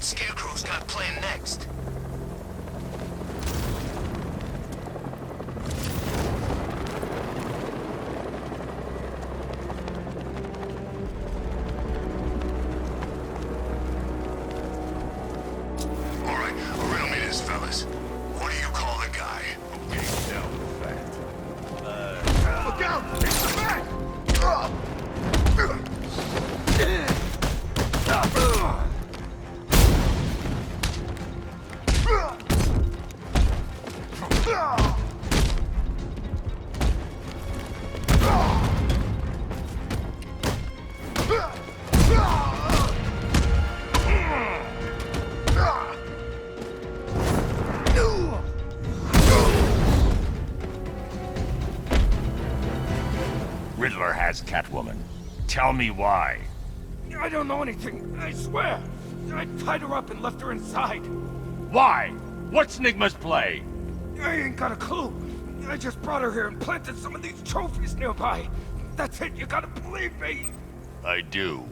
what Scarecrow's got planned next. Alright, riddle me this, fellas. What do you call the guy who gave down the fact? Look out! It's the back! Riddler has Catwoman. Tell me why. I don't know anything, I swear. I tied her up and left her inside. Why? What's Nigma's play? I ain't got a clue. I just brought her here and planted some of these trophies nearby. That's it, you gotta believe me. I do.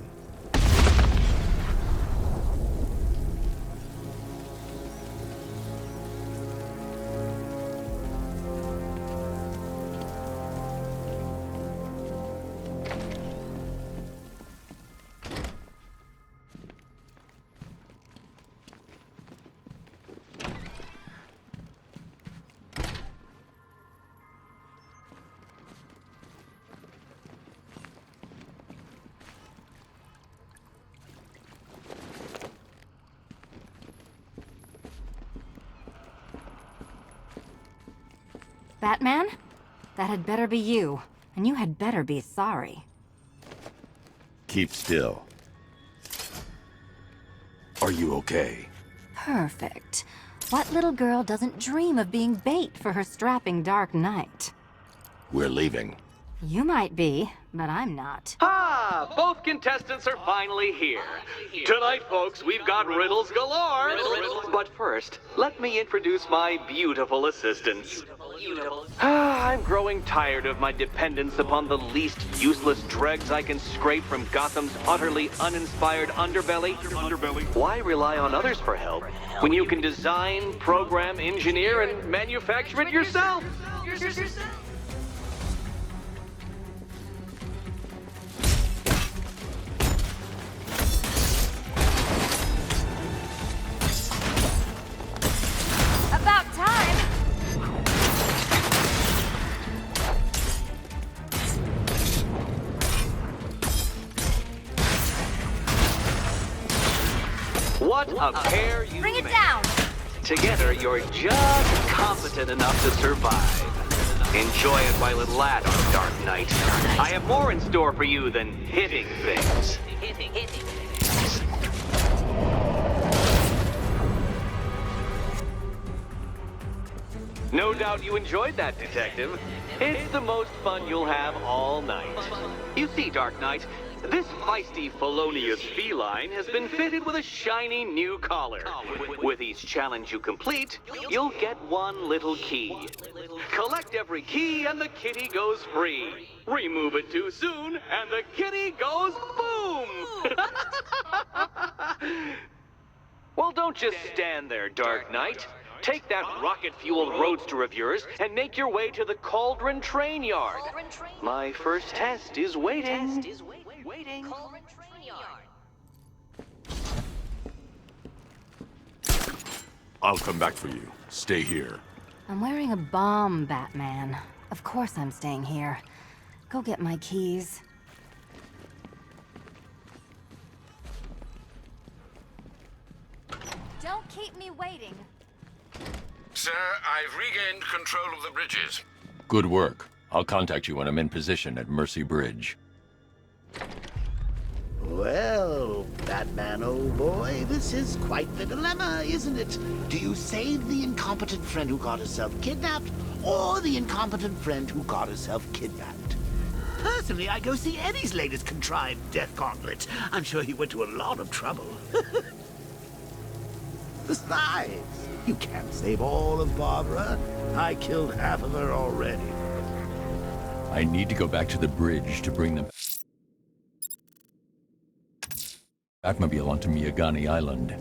Batman? That had better be you. And you had better be sorry. Keep still. Are you okay? Perfect. What little girl doesn't dream of being bait for her strapping Dark Knight? We're leaving. You might be, but I'm not. Ah, both contestants are finally here. Tonight, folks, we've got riddles galore. But first, let me introduce my beautiful assistants. I'm growing tired of my dependence upon the least useless dregs I can scrape from Gotham's utterly uninspired underbelly. Why rely on others for help when you can design, program, engineer, and manufacture it yourself? About time! What a pair you Bring it make. down! Together, you're just competent enough to survive. Enjoy it while it lasts, Dark Knight. I have more in store for you than hitting things. No doubt you enjoyed that, Detective. It's the most fun you'll have all night. You see, Dark Knight, this feisty felonious feline has been fitted with a shiny new collar. With each challenge you complete, you'll get one little key. Collect every key and the kitty goes free. Remove it too soon and the kitty goes boom! Well, don't just stand there, Dark Knight. Take that rocket-fueled roadster of yours and make your way to the Cauldron Train Yard. My first test is waiting. I'll come back for you. Stay here. I'm wearing a bomb, Batman. Of course I'm staying here. Go get my keys. Don't keep me waiting. Sir, I've regained control of the bridges. Good work. I'll contact you when I'm in position at Mercy Bridge. Well, Batman, old boy, this is quite the dilemma, isn't it? Do you save the incompetent friend who got herself kidnapped, or the incompetent friend who got herself kidnapped? Personally, I go see Eddie's latest contrived death gauntlet. I'm sure he went to a lot of trouble. Besides, you can't save all of Barbara. I killed half of her already. I need to go back to the bridge to bring the Batmobile onto Miyagani Island.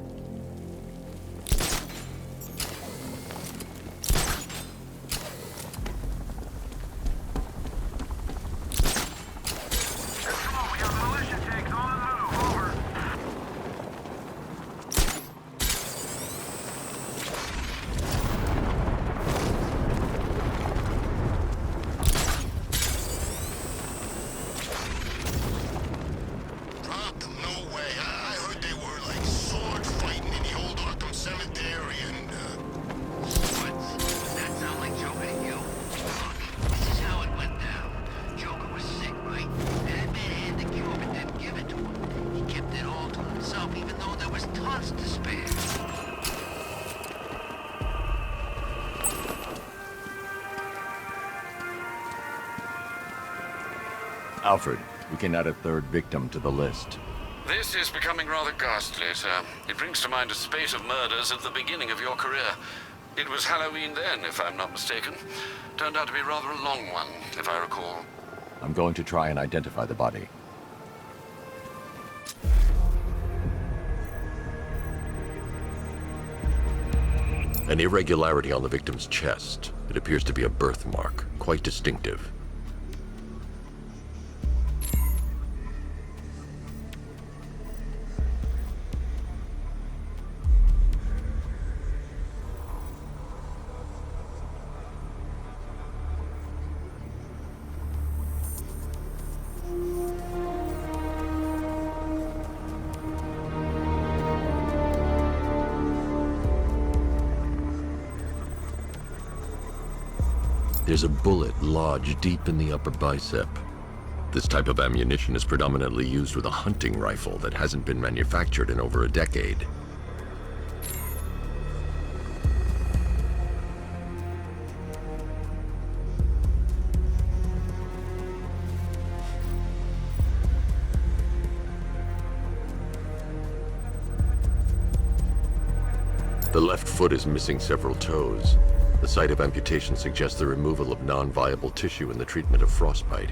Alfred, we can add a third victim to the list. This is becoming rather ghastly, sir. It brings to mind a spate of murders at the beginning of your career. It was Halloween then, if I'm not mistaken. Turned out to be rather a long one, if I recall. I'm going to try and identify the body. An irregularity on the victim's chest. It appears to be a birthmark, quite distinctive. There's a bullet lodged deep in the upper bicep. This type of ammunition is predominantly used with a hunting rifle that hasn't been manufactured in over a decade. The left foot is missing several toes. The site of amputation suggests the removal of non-viable tissue in the treatment of frostbite.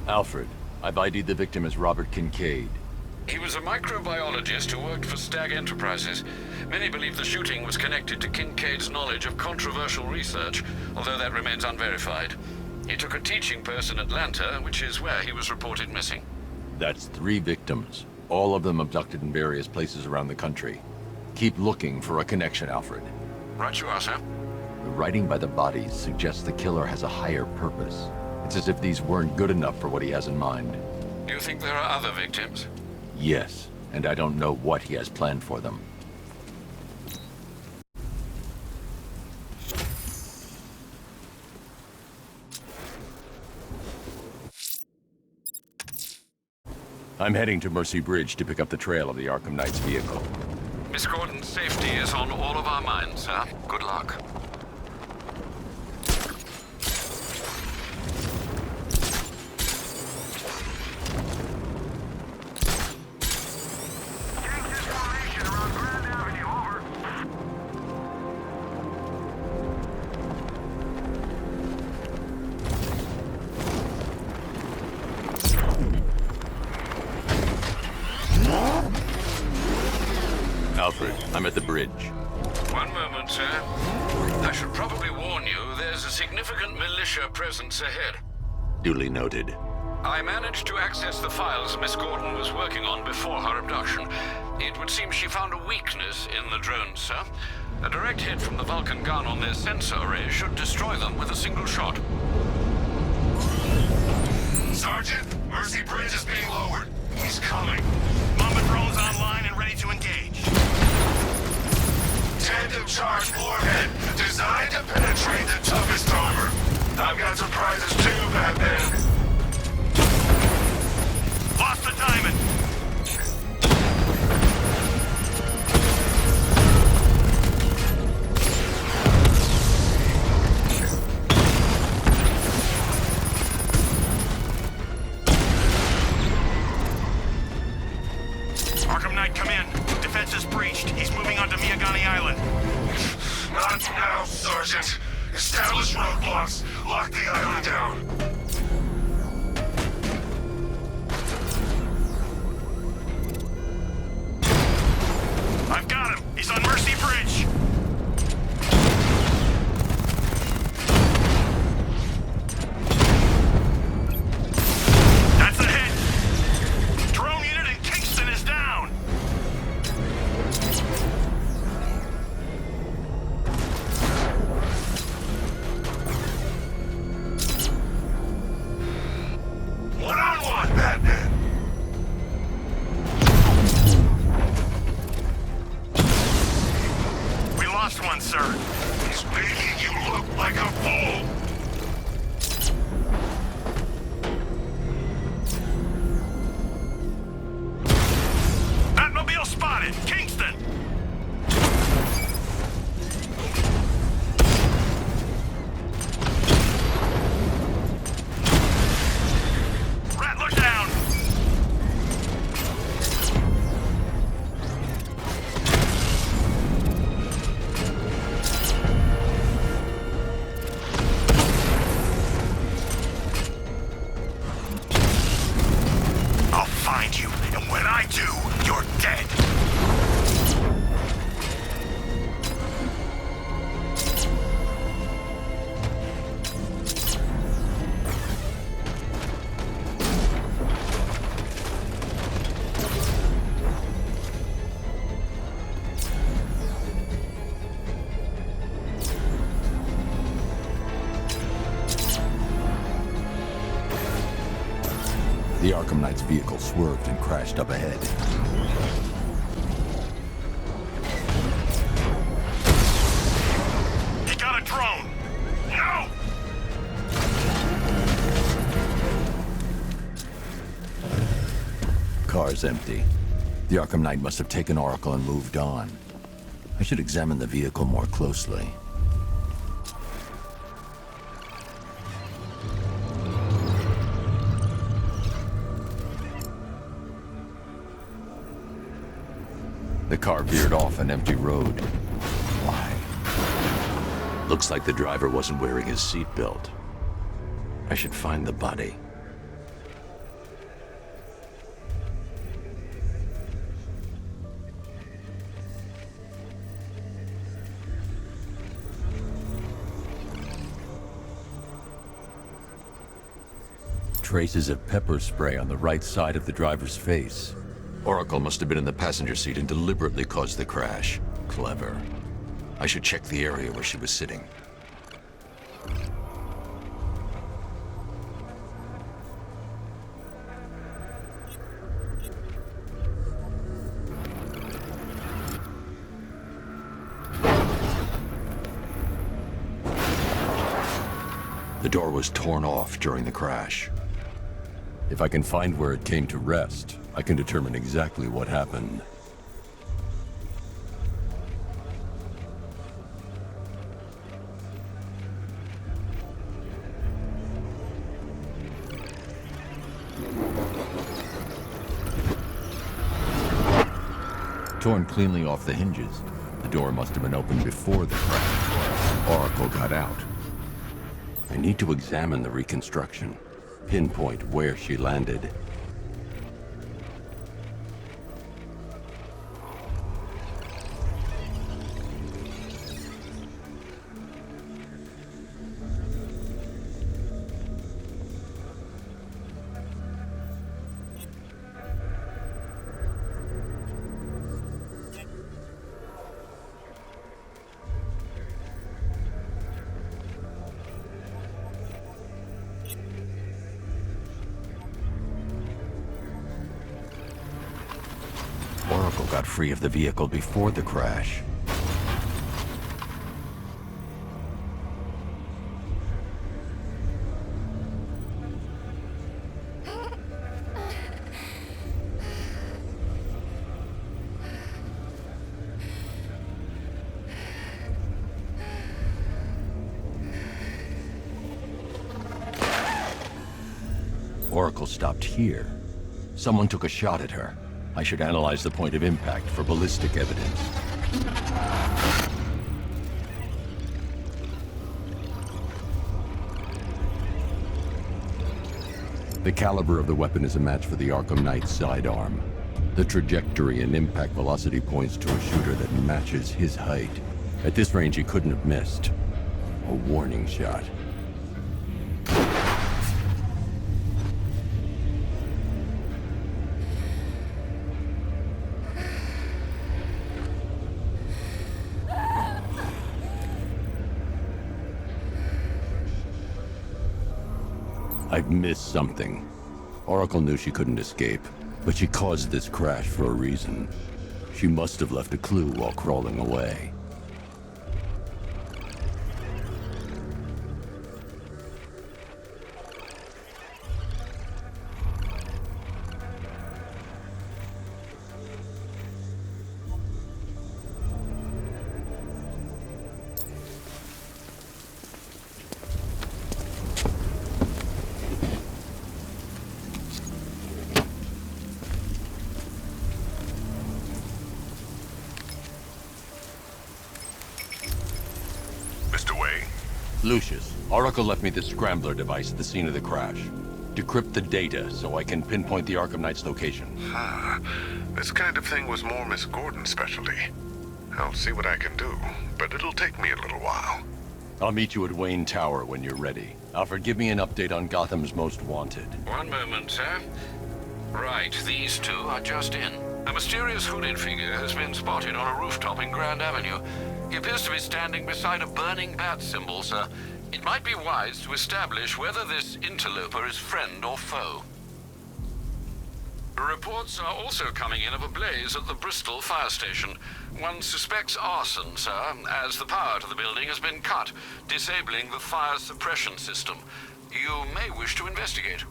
Alfred, I've ID'd the victim as Robert Kincaid. He was a microbiologist who worked for Stag Enterprises. Many believe the shooting was connected to Kincaid's knowledge of controversial research, although that remains unverified. He took a teaching post in Atlanta, which is where he was reported missing. That's 3 victims, all of them abducted in various places around the country. Keep looking for a connection, Alfred. Right you are, sir. The writing by the bodies suggests the killer has a higher purpose. It's as if these weren't good enough for what he has in mind. Do you think there are other victims? Yes, and I don't know what he has planned for them. I'm heading to Mercy Bridge to pick up the trail of the ARKHAM Knight's vehicle. Miss Gordon's safety is on all of our minds, sir. Good luck. Alfred, I'm at the bridge. One moment, sir. I should probably warn you, there's a significant militia presence ahead. Duly noted. I managed to access the files Miss Gordon was working on before her abduction. It would seem she found a weakness in the drones, sir. A direct hit from the Vulcan gun on their sensor array should destroy them with a single shot. Sergeant, Mercy Bridge is being lowered. He's coming. Mama drone's online and ready to engage. Tandem charge warhead, designed to penetrate the toughest armor. I've got surprises too, Batman. Lost the diamond. ARKHAM Knight, come in. Defense is breached. He's moving onto Miyagani Island. Not now, Sergeant. Establish roadblocks. Lock the island down. I've got him. He's on Mercy Bridge. That's a hit. Drone unit in Kingston is down. One-on-one, Batman. We lost one, sir. He's making you look like a fool. Batmobile spotted. Kingston. do, you're dead. The Arkham Knight's vehicle swerved and crashed up ahead. He got a drone. No! Car's empty. The Arkham Knight must have taken Oracle and moved on. I should examine the vehicle more closely. The car veered off an empty road. Why? Looks like the driver wasn't wearing his seatbelt. I should find the body. Traces of pepper spray on the right side of the driver's face. Oracle must have been in the passenger seat and deliberately caused the crash. Clever. I should check the area where she was sitting. The door was torn off during the crash. If I can find where it came to rest, I can determine exactly what happened. Torn cleanly off the hinges, the door must have been opened before the crash. Oracle got out. I need to examine the reconstruction, pinpoint where she landed. Oracle got free of the vehicle before the crash. Oracle stopped here. Someone took a shot at her. I should analyze the point of impact for ballistic evidence. The caliber of the weapon is a match for the Arkham Knight's sidearm. The trajectory and impact velocity points to a shooter that matches his height. At this range, he couldn't have missed. A warning shot. I've missed something. Oracle knew she couldn't escape, but she caused this crash for a reason. She must have left a clue while crawling away. Lucius, Oracle left me the scrambler device at the scene of the crash. Decrypt the data so I can pinpoint the Arkham Knight's location. This kind of thing was more Miss Gordon's specialty. I'll see what I can do, but it'll take me a little while. I'll meet you at Wayne Tower when you're ready. Alfred, give me an update on Gotham's Most Wanted. One moment, sir. Right, these two are just in. A mysterious hooded figure has been spotted on a rooftop in Grand Avenue. He appears to be standing beside a burning bat symbol, sir. It might be wise to establish whether this interloper is friend or foe. Reports are also coming in of a blaze at the Bristol fire station. One suspects arson, sir, as the power to the building has been cut, disabling the fire suppression system. You may wish to investigate.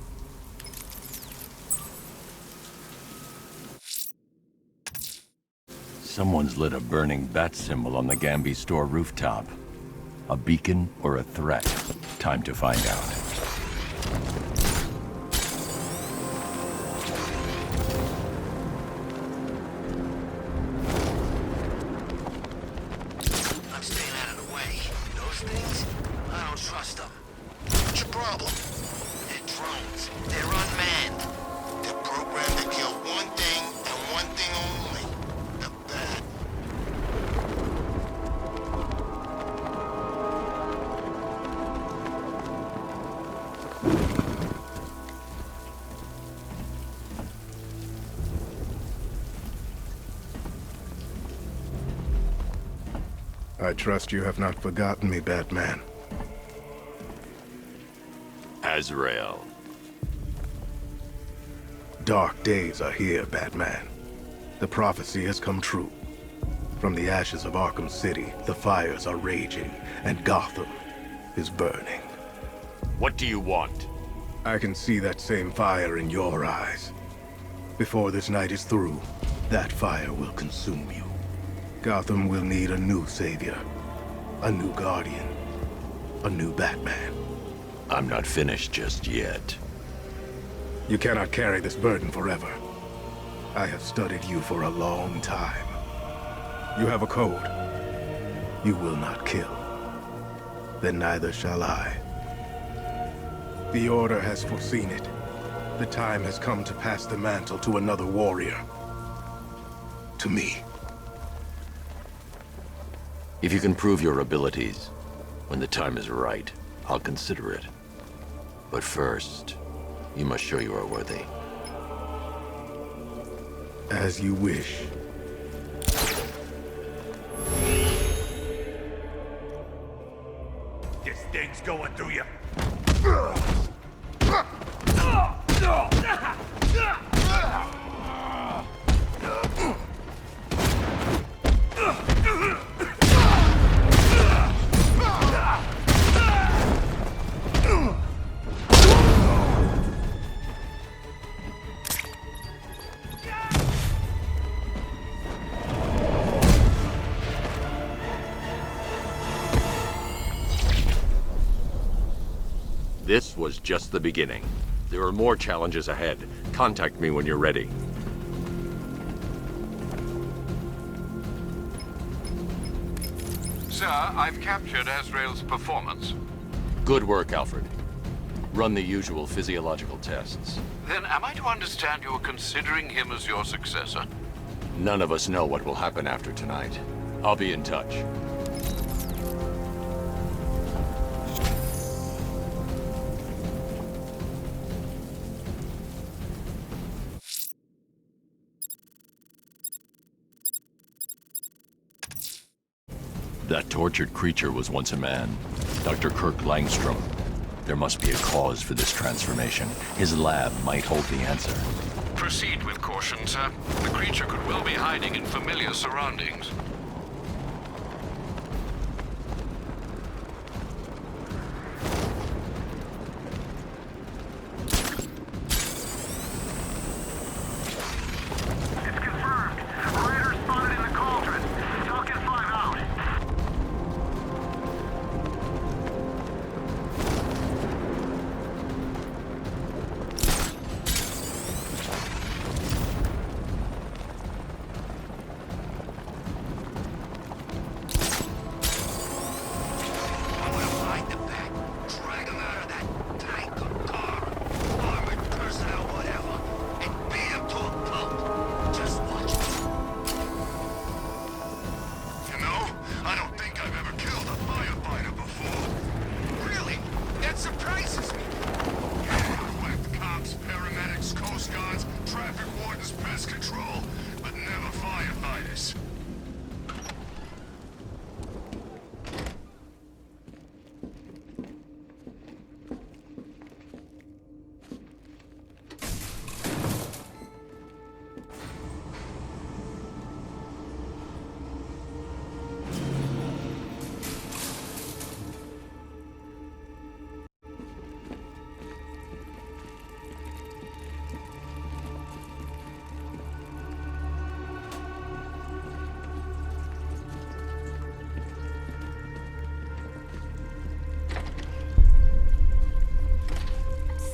Someone's lit a burning bat symbol on the Gamby store rooftop. A beacon or a threat? Time to find out. I'm staying out of the way. Those things, I don't trust them. What's your problem? They're drones. They're unmanned. They're programmed to kill one thing and one thing only. The bat. I trust you have not forgotten me, Batman. Azrael. Dark days are here, Batman. The prophecy has come true. From the ashes of Arkham City, the fires are raging, and Gotham is burning. What do you want? I can see that same fire in your eyes. Before this night is through, that fire will consume you. Gotham will need a new savior, a new guardian, a new Batman. I'm not finished just yet. You cannot carry this burden forever. I have studied you for a long time. You have a code. You will not kill. Then neither shall I. The Order has foreseen it. The time has come to pass the mantle to another warrior. To me. If you can prove your abilities, when the time is right, I'll consider it. But first, you must show you are worthy. As you wish. This thing's going through you. This was just the beginning. There are more challenges ahead. Contact me when you're ready. Sir, I've captured Azrael's performance. Good work, Alfred. Run the usual physiological tests. Then am I to understand you're considering him as your successor? None of us know what will happen after tonight. I'll be in touch. That tortured creature was once a man. Dr. Kirk Langstrom. There must be a cause for this transformation. His lab might hold the answer. Proceed with caution, sir. The creature could well be hiding in familiar surroundings. It's confirmed. Raiders spotted in the cauldron. Falcon 5 out. pest control, but never firefighters.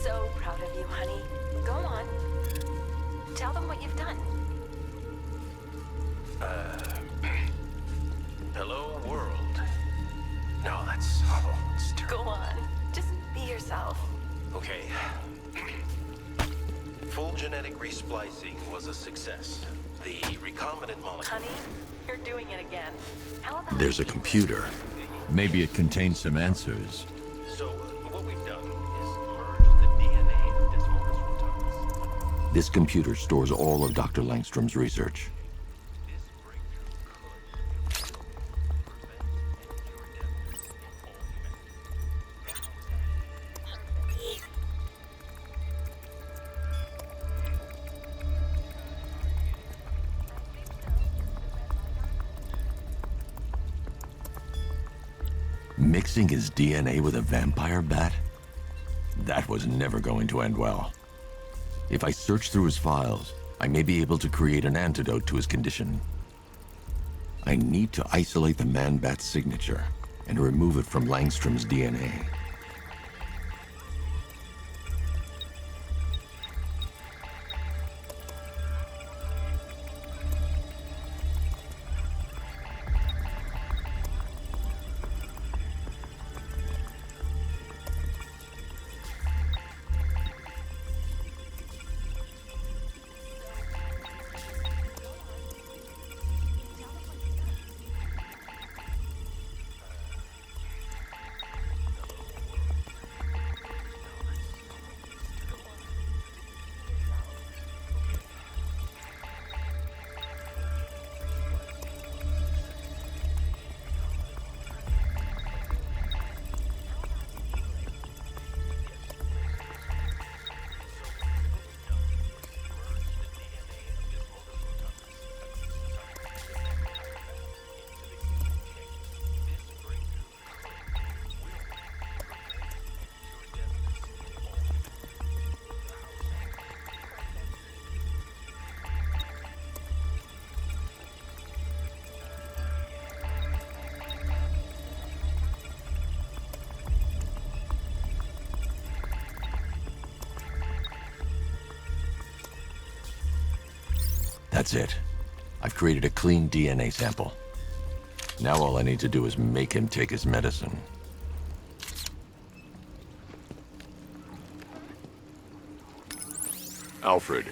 So proud of you, honey. Go on. Tell them what you've done. Hello, world. No, that's awful. It's terrible. Go on. Just be yourself. Okay. Full genetic resplicing was a success. The recombinant molecule... Honey, you're doing it again. How about... There's a computer. Maybe it contains some answers. So, what we've done is merge the DNA of this modus mutandis. This computer stores all of Dr. Langstrom's research. This breakthrough could prevent and cure deafness in all humanity. Mixing his DNA with a vampire bat? That was never going to end well. If I search through his files, I may be able to create an antidote to his condition. I need to isolate the man-bat's signature and remove it from Langstrom's DNA. That's it. I've created a clean DNA sample. Now all I need to do is make him take his medicine. Alfred,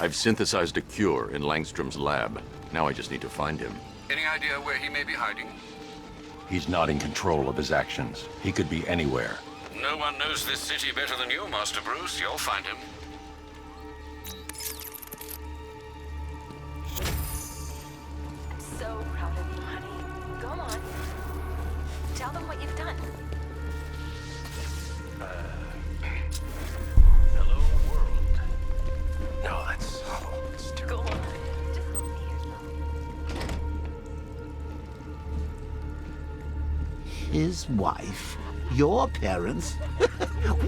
I've synthesized a cure in Langstrom's lab. Now I just need to find him. Any idea where he may be hiding? He's not in control of his actions. He could be anywhere. No one knows this city better than you, Master Bruce. You'll find him. So proud of you, honey. Go on. Tell them what you've done. Hello, world. No, that's awful. It's terrible. Go on. Just be yourself. His wife? Your parents?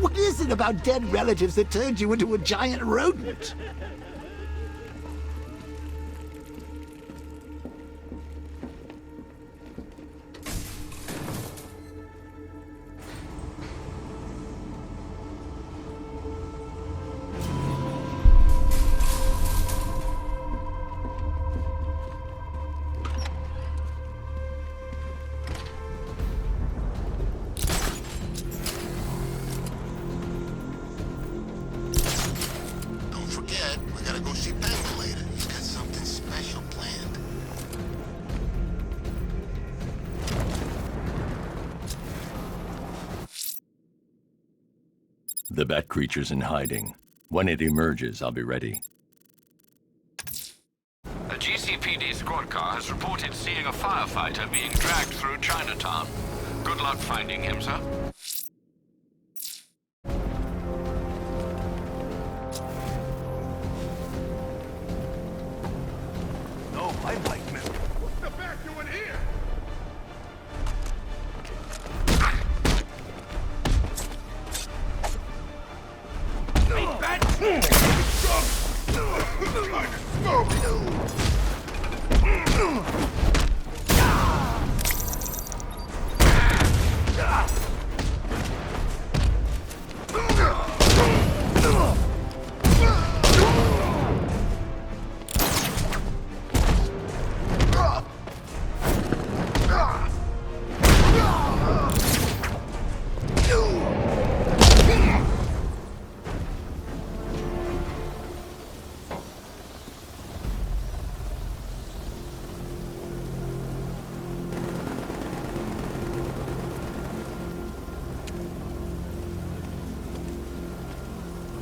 What is it about dead relatives that turned you into a giant rodent? We gotta go see Bengal later. He's got something special planned. The bat creature's in hiding. When it emerges, I'll be ready. LAPD squad car has reported seeing a firefighter being dragged through Chinatown. Good luck finding him, sir. No, I like men. What's the bat doing here?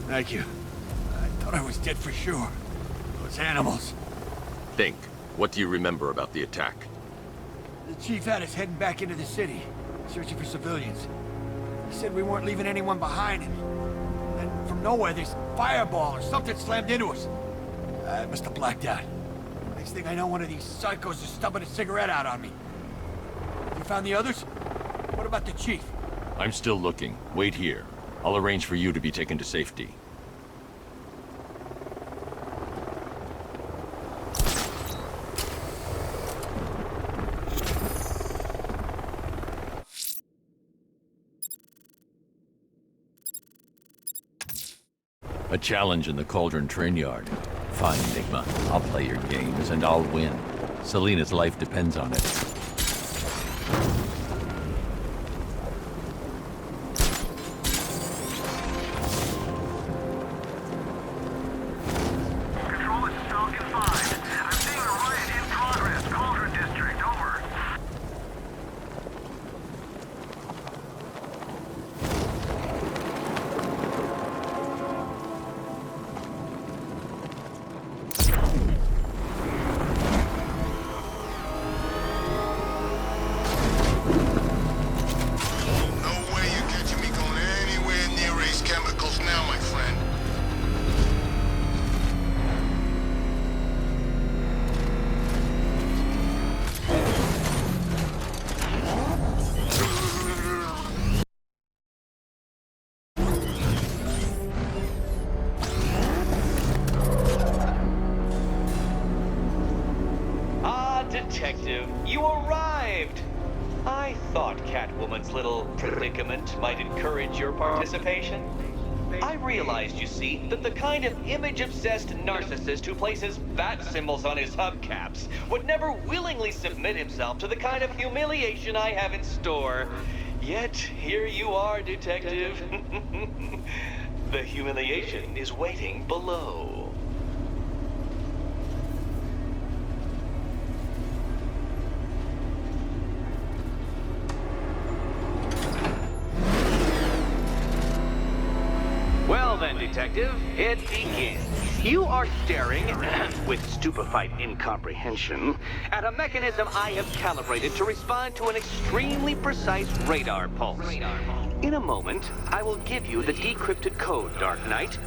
Thank you. I thought I was dead for sure. Those animals. Think. What do you remember about the attack? The chief had us heading back into the city, searching for civilians. He said we weren't leaving anyone behind, and then from nowhere this fireball or something slammed into us. I must have blacked out. Next thing I know, one of these psychos is stubbing a cigarette out on me. You found the others? What about the chief? I'm still looking. Wait here. I'll arrange for you to be taken to safety. A challenge in the Cauldron train yard. Fine, Enigma. I'll play your games and I'll win. Selena's life depends on it. Control, this is Falcon 5. I'm seeing a riot in progress. Cauldron District, over. No way you're catching me going anywhere near Ace Chemicals now, my friend. Ah, Detective, you arrived! I thought Catwoman's little predicament might encourage your participation. I realized, you see, that the kind of image-obsessed narcissist who places bat symbols on his hubcaps would never willingly submit himself to the kind of humiliation I have in store. Yet, here you are, Detective. The humiliation is waiting below. Well then, Detective, it begins. You are staring, with stupefied incomprehension, at a mechanism I have calibrated to respond to an extremely precise radar pulse. In a moment, I will give you the decrypted code, Dark Knight.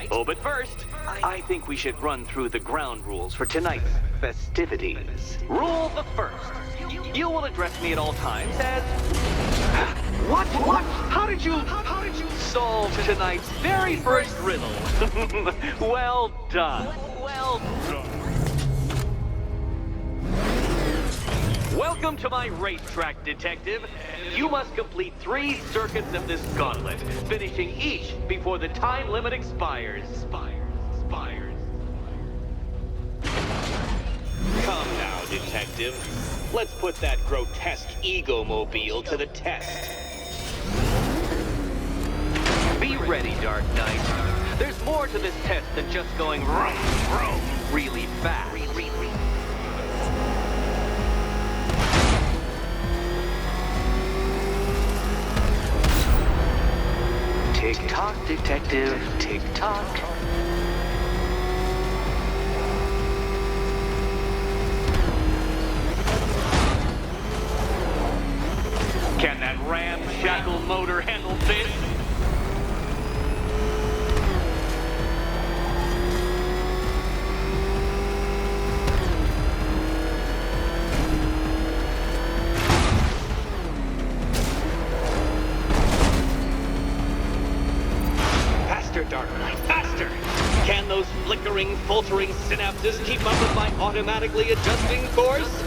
Oh, but first, I think we should run through the ground rules for tonight's festivities. Rule the first. You will address me at all times as... What? How did you solve tonight's very first riddle? Well done. Welcome to my racetrack, Detective. You must complete 3 circuits of this gauntlet, finishing each before the time limit expires. Come now, Detective. Let's put that grotesque ego-mobile to the test. Be ready, Dark Knight. There's more to this test than just going vroom, really fast. Tick-tock, Detective, tick-tock. flickering, faltering synapses keep up with my automatically adjusting course?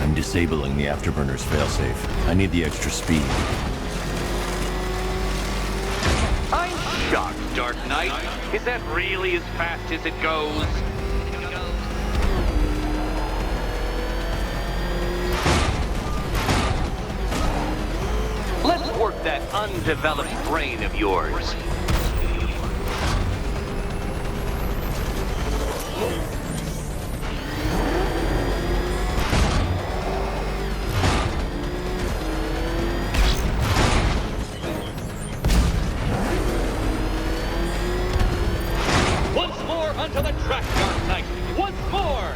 I'm disabling the afterburner's failsafe. I need the extra speed. I'm shocked, Dark Knight. Is that really as fast as it goes? Let's work that undeveloped brain of yours. Once more onto the track, Dark Knight. Once more!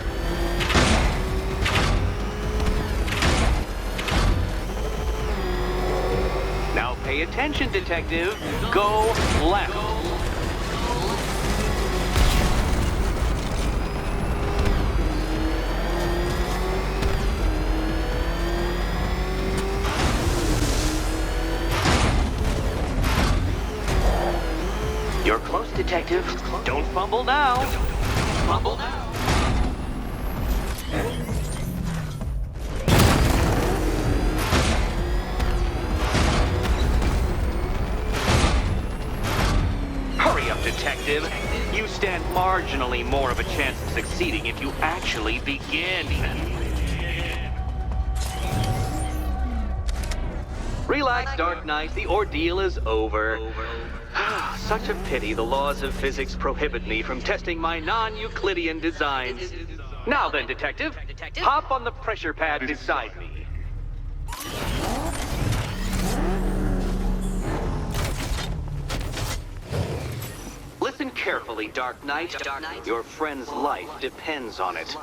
Now pay attention, Detective. Go left. You're close, Detective. Don't fumble now. Fumble now. Hurry up, Detective. You stand marginally more of a chance of succeeding if you actually begin. Relax, Dark Knight. The ordeal is over. Such a pity the laws of physics prohibit me from testing my non-Euclidean designs. Now then, Detective, hop on the pressure pad beside me. Listen carefully, Dark Knight. Your friend's life depends on it.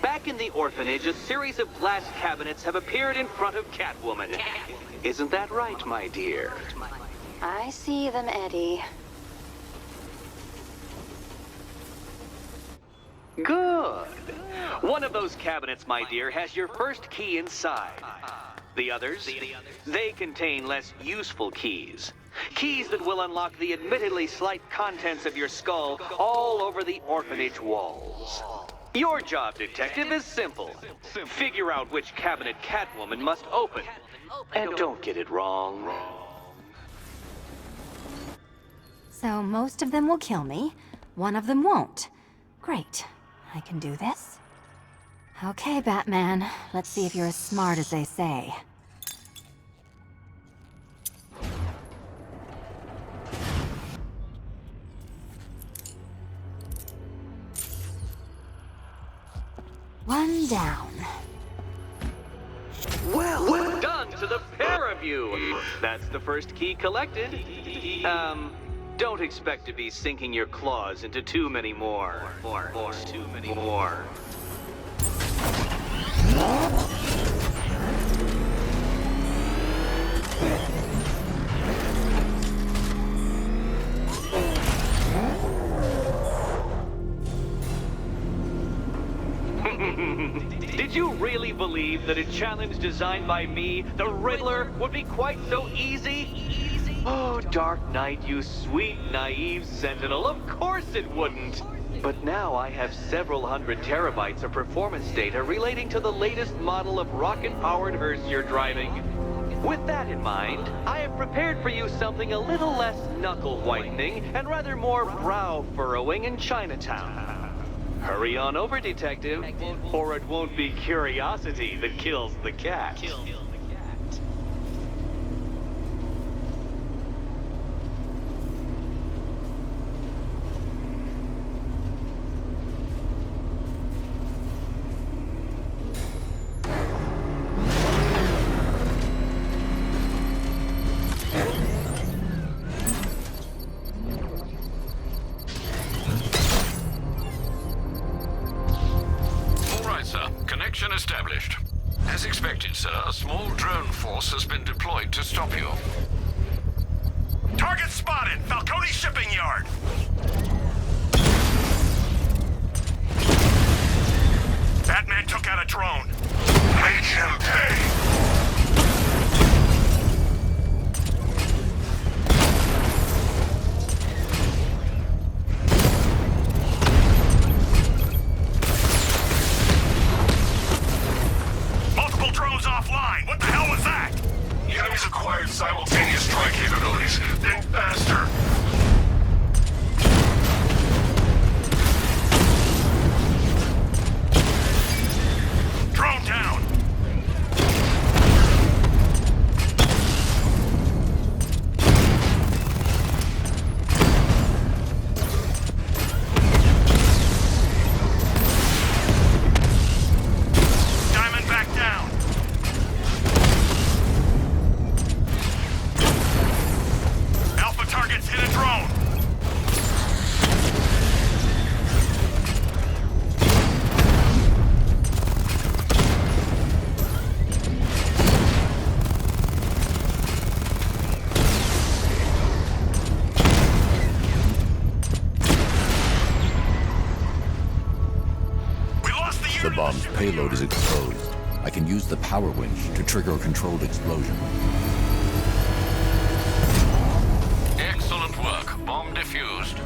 Back in the orphanage, a series of glass cabinets have appeared in front of Catwoman. Isn't that right, my dear? I see them, Eddie. Good. One of those cabinets, my dear, has your first key inside. The others, they contain less useful keys. Keys that will unlock the admittedly slight contents of your skull all over the orphanage walls. Your job, Detective, is simple. Figure out which cabinet Catwoman must open. And don't get it wrong. So most of them will kill me, one of them won't. Great. I can do this. Okay, Batman. Let's see if you're as smart as they say. One down. Well done to the pair of you. That's the first key collected. Don't expect to be sinking your claws into too many more. Too many more. Did you really believe that a challenge designed by me, the Riddler, would be quite so easy? Oh, Dark Knight, you sweet, naive sentinel, of course it wouldn't. But now I have several hundred terabytes of performance data relating to the latest model of rocket-powered hearse you're driving. With that in mind, I have prepared for you something a little less knuckle-whitening and rather more brow-furrowing in Chinatown. Hurry on over, Detective, or it won't be curiosity that kills the cat. Established. As expected, sir, a small drone force has been deployed to stop you. Target spotted! Falcone shipping yard! Batman took out a drone. Make him pay! firebomb's payload is exposed. I can use the power winch to trigger a controlled explosion. Excellent work. Bomb defused.